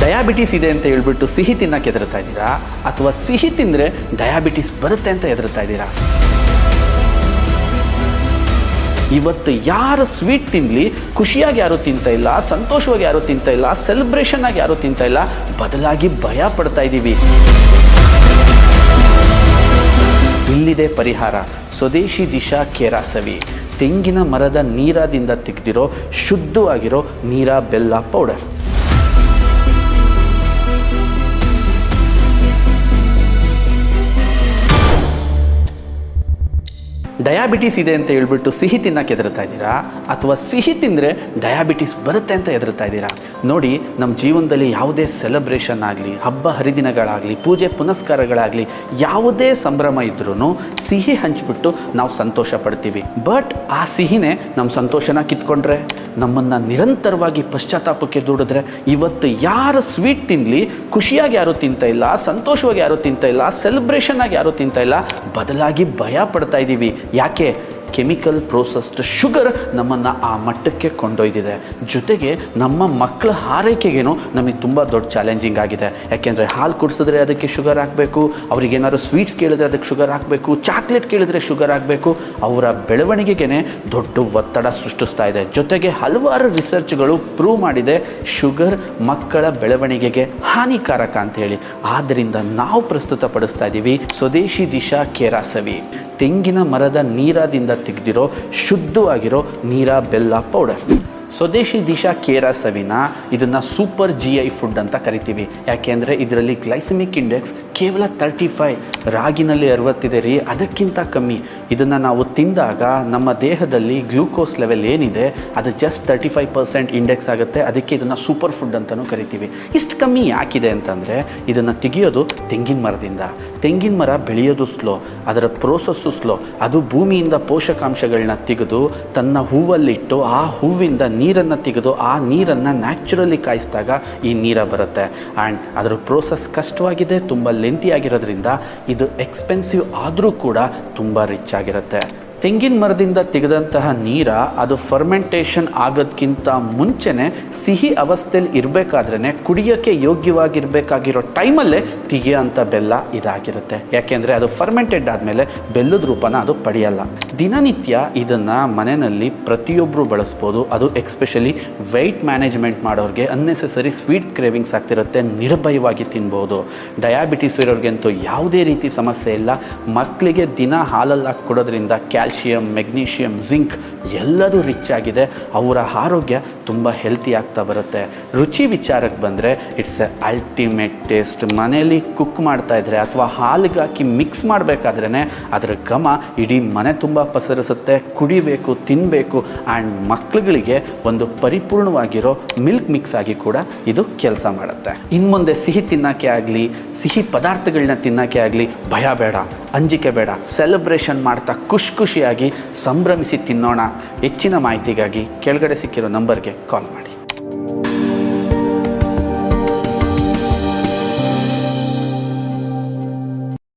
Diabetes ಇದೆ ಅಂತ ಹೇಳ್ಬಿಟ್ಟು ಸಿಹಿ ತಿನ್ನಕ್ಕೆ ಹೆದರ್ತಾ ಇದ್ದೀರಾ, ಅಥವಾ ಸಿಹಿ ತಿಂದರೆ ಡಯಾಬಿಟಿಸ್ ಬರುತ್ತೆ ಅಂತ ಹೆದರ್ತಾ ಇದ್ದೀರಾ? ಇವತ್ತು ಯಾರು ಸ್ವೀಟ್ ತಿನ್ನಲಿ ಖುಷಿಯಾಗಿ ಯಾರೂ ತಿಂತ ಇಲ್ಲ, ಸಂತೋಷವಾಗಿ ಯಾರೂ ತಿಂತ ಇಲ್ಲ, ಸೆಲೆಬ್ರೇಷನ್ ಆಗಿ ಯಾರೂ ತಿಂತ ಇಲ್ಲ, ಬದಲಾಗಿ ಭಯ ಪಡ್ತಾ ಇದ್ದೀವಿ. ಇಲ್ಲಿದೆ ಪರಿಹಾರ. ಸ್ವದೇಶಿ ದಿಶಾ ಕೇರಾಸವಿ, ತೆಂಗಿನ ಮರದ ನೀರಾದಿಂದ ತೆಗೆದಿರೋ ಶುದ್ಧವಾಗಿರೋ ನೀರ ಬೆಲ್ಲ ಪೌಡರ್. ಡಯಾಬಿಟಿಸ್ ಇದೆ ಅಂತ ಹೇಳ್ಬಿಟ್ಟು ಸಿಹಿ ತಿನ್ನಕ್ಕೆ ಹೆದರ್ತಾ ಇದ್ದೀರಾ, ಅಥವಾ ಸಿಹಿ ತಿಂದರೆ ಡಯಾಬಿಟಿಸ್ ಬರುತ್ತೆ ಅಂತ ಹೆದರ್ತಾ ಇದ್ದೀರಾ? ನೋಡಿ, ನಮ್ಮ ಜೀವನದಲ್ಲಿ ಯಾವುದೇ ಸೆಲೆಬ್ರೇಷನ್ ಆಗಲಿ, ಹಬ್ಬ ಹರಿದಿನಗಳಾಗಲಿ, ಪೂಜೆ ಪುನಸ್ಕಾರಗಳಾಗಲಿ, ಯಾವುದೇ ಸಂಭ್ರಮ ಇದ್ರೂ ಸಿಹಿ ಹಂಚಿಬಿಟ್ಟು ನಾವು ಸಂತೋಷ ಪಡ್ತೀವಿ. ಬಟ್ ಆ ಸಿಹಿನೇ ನಮ್ಮ ಸಂತೋಷನ ಕಿತ್ಕೊಂಡ್ರೆ, ನಮ್ಮನ್ನು ನಿರಂತರವಾಗಿ ಪಶ್ಚಾತ್ತಾಪಕ್ಕೆ ದೂಡಿದ್ರೆ, ಇವತ್ತು ಯಾರು ಸ್ವೀಟ್ ತಿನ್ನಲಿ ಖುಷಿಯಾಗಿ ಯಾರೂ ತಿಂತ ಇಲ್ಲ, ಸಂತೋಷವಾಗಿ ಯಾರೂ ತಿಂತ ಇಲ್ಲ, ಸೆಲೆಬ್ರೇಷನ್ ಆಗಿ ಯಾರೂ ತಿಂತ ಇಲ್ಲ, ಬದಲಾಗಿ ಭಯ ಪಡ್ತಾ ಇದ್ದೀವಿ. ಯಾಕೆ? ಕೆಮಿಕಲ್ ಪ್ರೋಸೆಸ್ಡ್ ಶುಗರ್ ನಮ್ಮನ್ನು ಆ ಮಟ್ಟಕ್ಕೆ ಕೊಂಡೊಯ್ದಿದೆ. ಜೊತೆಗೆ ನಮ್ಮ ಮಕ್ಕಳ ಆರೈಕೆಗೇನು ನಮಗೆ ತುಂಬ ದೊಡ್ಡ ಚಾಲೆಂಜಿಂಗ್ ಆಗಿದೆ. ಯಾಕೆಂದರೆ ಹಾಲು ಕುಡಿಸಿದ್ರೆ ಅದಕ್ಕೆ ಶುಗರ್ ಹಾಕಬೇಕು, ಅವ್ರಿಗೇನಾದ್ರು ಸ್ವೀಟ್ಸ್ ಕೇಳಿದ್ರೆ ಅದಕ್ಕೆ ಶುಗರ್ ಹಾಕಬೇಕು, ಚಾಕ್ಲೇಟ್ ಕೇಳಿದ್ರೆ ಶುಗರ್ ಹಾಕಬೇಕು. ಅವರ ಬೆಳವಣಿಗೆಗೇ ದೊಡ್ಡ ಒತ್ತಡ ಸೃಷ್ಟಿಸ್ತಾ ಇದೆ. ಜೊತೆಗೆ ಹಲವಾರು ರಿಸರ್ಚ್ಗಳು ಪ್ರೂವ್ ಮಾಡಿದೆ ಶುಗರ್ ಮಕ್ಕಳ ಬೆಳವಣಿಗೆಗೆ ಹಾನಿಕಾರಕ ಅಂತ ಹೇಳಿ. ಆದ್ದರಿಂದ ನಾವು ಪ್ರಸ್ತುತಪಡಿಸ್ತಾ ಇದ್ದೀವಿ ಸ್ವದೇಶಿ ದಿಶಾ ಕೇರಾಸವಿ, ತೆಂಗಿನ ಮರದ ನೀರಾದಿಂದ ತೆಗೆದಿರೋ ಶುದ್ಧವಾಗಿರೋ ನೀರ ಬೆಲ್ಲ ಪೌಡರ್. ಸ್ವದೇಶಿ ದಿಶಾ ಕೇರಾಸವಿನ ಇದನ್ನು ಸೂಪರ್ GI ಫುಡ್ ಅಂತ ಕರಿತೀವಿ. ಯಾಕೆಂದರೆ ಇದರಲ್ಲಿ ಗ್ಲೈಸೆಮಿಕ್ ಇಂಡೆಕ್ಸ್ ಕೇವಲ 35, ರಾಗಿನಲ್ಲಿ 60 ಇದೆ ರೀ, ಅದಕ್ಕಿಂತ ಕಮ್ಮಿ. ಇದನ್ನು ನಾವು ತಿಂದಾಗ ನಮ್ಮ ದೇಹದಲ್ಲಿ ಗ್ಲೂಕೋಸ್ ಲೆವೆಲ್ ಏನಿದೆ ಅದು ಜಸ್ಟ್ 35% ಇಂಡೆಕ್ಸ್ ಆಗುತ್ತೆ. ಅದಕ್ಕೆ ಇದನ್ನು ಸೂಪರ್ ಫುಡ್ ಅಂತಲೂ ಕರಿತೀವಿ. ಇಷ್ಟು ಕಮ್ಮಿ ಯಾಕಿದೆ ಅಂತಂದರೆ, ಇದನ್ನು ತೆಗೆಯೋದು ತೆಂಗಿನ ಮರದಿಂದ. ತೆಂಗಿನ ಮರ ಬೆಳೆಯೋದು ಸ್ಲೋ, ಅದರ ಪ್ರೋಸೆಸ್ಸು ಸ್ಲೋ. ಅದು ಭೂಮಿಯಿಂದ ಪೋಷಕಾಂಶಗಳನ್ನ ತೆಗೆದು ತನ್ನ ಹೂವಲ್ಲಿಟ್ಟು ಆ ಹೂವಿಂದ ನೀರನ್ನು ತೆಗೆದು ಆ ನೀರನ್ನು ನ್ಯಾಚುರಲಿ ಕಾಯಿಸಿದಾಗ ಈ ನೀರು ಬರುತ್ತೆ. ಆ್ಯಂಡ್ ಅದರ ಪ್ರೋಸೆಸ್ ಕಷ್ಟವಾಗಿದೆ, ತುಂಬ ಲೆಂತಿ ಆಗಿರೋದ್ರಿಂದ ಇದು ಎಕ್ಸ್ಪೆನ್ಸಿವ್ ಆದರೂ ಕೂಡ ತುಂಬ ರಿಚ್ ಆಗಿರುತ್ತೆ. ತೆಂಗಿನ ಮರದಿಂದ ತೆಗೆದಂತಹ ನೀರ ಅದು ಫರ್ಮೆಂಟೇಷನ್ ಆಗೋದಕ್ಕಿಂತ ಮುಂಚೆನೇ ಸಿಹಿ ಅವಸ್ಥೆಯಲ್ಲಿ ಇರಬೇಕಾದ್ರೇ ಕುಡಿಯೋಕ್ಕೆ ಯೋಗ್ಯವಾಗಿರಬೇಕಾಗಿರೋ ಟೈಮಲ್ಲೇ ತೆಗೆಯೋಂಥ ಬೆಲ್ಲ ಇದಾಗಿರುತ್ತೆ. ಯಾಕೆಂದರೆ ಅದು ಫರ್ಮೆಂಟೆಡ್ ಆದಮೇಲೆ ಬೆಲ್ಲದ ರೂಪನ ಅದು ಪಡೆಯಲ್ಲ. ದಿನನಿತ್ಯ ಇದನ್ನು ಮನೆಯಲ್ಲಿ ಪ್ರತಿಯೊಬ್ಬರು ಬಳಸ್ಬೋದು. ಅದು ಎಕ್ಸ್ಪೆಷಲಿ ವೆಯ್ಟ್ ಮ್ಯಾನೇಜ್ಮೆಂಟ್ ಮಾಡೋರಿಗೆ, ಅನ್ನೆಸೆಸರಿ ಸ್ವೀಟ್ ಕ್ರೇವಿಂಗ್ಸ್ ಆಗ್ತಿರುತ್ತೆ, ನಿರ್ಭಯವಾಗಿ ತಿನ್ಬೋದು. ಡಯಾಬಿಟಿಸ್ ಇರೋರಿಗಂತೂ ಯಾವುದೇ ರೀತಿ ಸಮಸ್ಯೆ ಇಲ್ಲ. ಮಕ್ಕಳಿಗೆ ದಿನ ಹಾಲಲ್ಲಿ ಹಾಕಿ ಕೊಡೋದ್ರಿಂದ ಕ್ಯಾಲ್ಶಿಯಂ, ಮೆಗ್ನೀಷಿಯಂ, ಜಿಂಕ್ ಎಲ್ಲದೂ ರಿಚ್ ಆಗಿದೆ. ಅವರ ಆರೋಗ್ಯ ತುಂಬ ಹೆಲ್ತಿ ಆಗ್ತಾ ಬರುತ್ತೆ. ರುಚಿ ವಿಚಾರಕ್ಕೆ ಬಂದರೆ ಇಟ್ಸ್ ಎ ಅಲ್ಟಿಮೇಟ್ ಟೇಸ್ಟ್. ಮನೆಯಲ್ಲಿ ಕುಕ್ ಮಾಡ್ತಾಯಿದ್ರೆ ಅಥವಾ ಹಾಲಿಗೆ ಹಾಕಿ ಮಿಕ್ಸ್ ಮಾಡಬೇಕಾದ್ರೇ ಅದರ ಘಮ ಇಡೀ ಮನೆ ತುಂಬ ಪಸರಿಸುತ್ತೆ. ಕುಡಿಬೇಕು, ತಿನ್ನಬೇಕು. ಆ್ಯಂಡ್ ಮಕ್ಕಳುಗಳಿಗೆ ಒಂದು ಪರಿಪೂರ್ಣವಾಗಿರೋ ಮಿಲ್ಕ್ ಮಿಕ್ಸ್ ಆಗಿ ಕೂಡ ಇದು ಕೆಲಸ ಮಾಡುತ್ತೆ. ಇನ್ನು ಮುಂದೆ ಸಿಹಿ ತಿನ್ನೋಕ್ಕೆ ಆಗಲಿ, ಸಿಹಿ ಪದಾರ್ಥಗಳನ್ನ ತಿನ್ನೋಕ್ಕೆ ಆಗಲಿ ಭಯ ಬೇಡ, ಅಂಜಿಕೆ ಬೇಡ. ಸೆಲೆಬ್ರೇಷನ್ ಮಾಡ್ತಾ ಖುಷಿಯಾಗಿ ಸಂಭ್ರಮಿಸಿ ತಿನ್ನೋಣ. ಹೆಚ್ಚಿನ ಮಾಹಿತಿಗಾಗಿ ಕೆಳಗಡೆ ಸಿಕ್ಕಿರೋ ನಂಬರ್ಗೆ ಕಾಲ್ ಮಾಡಿ.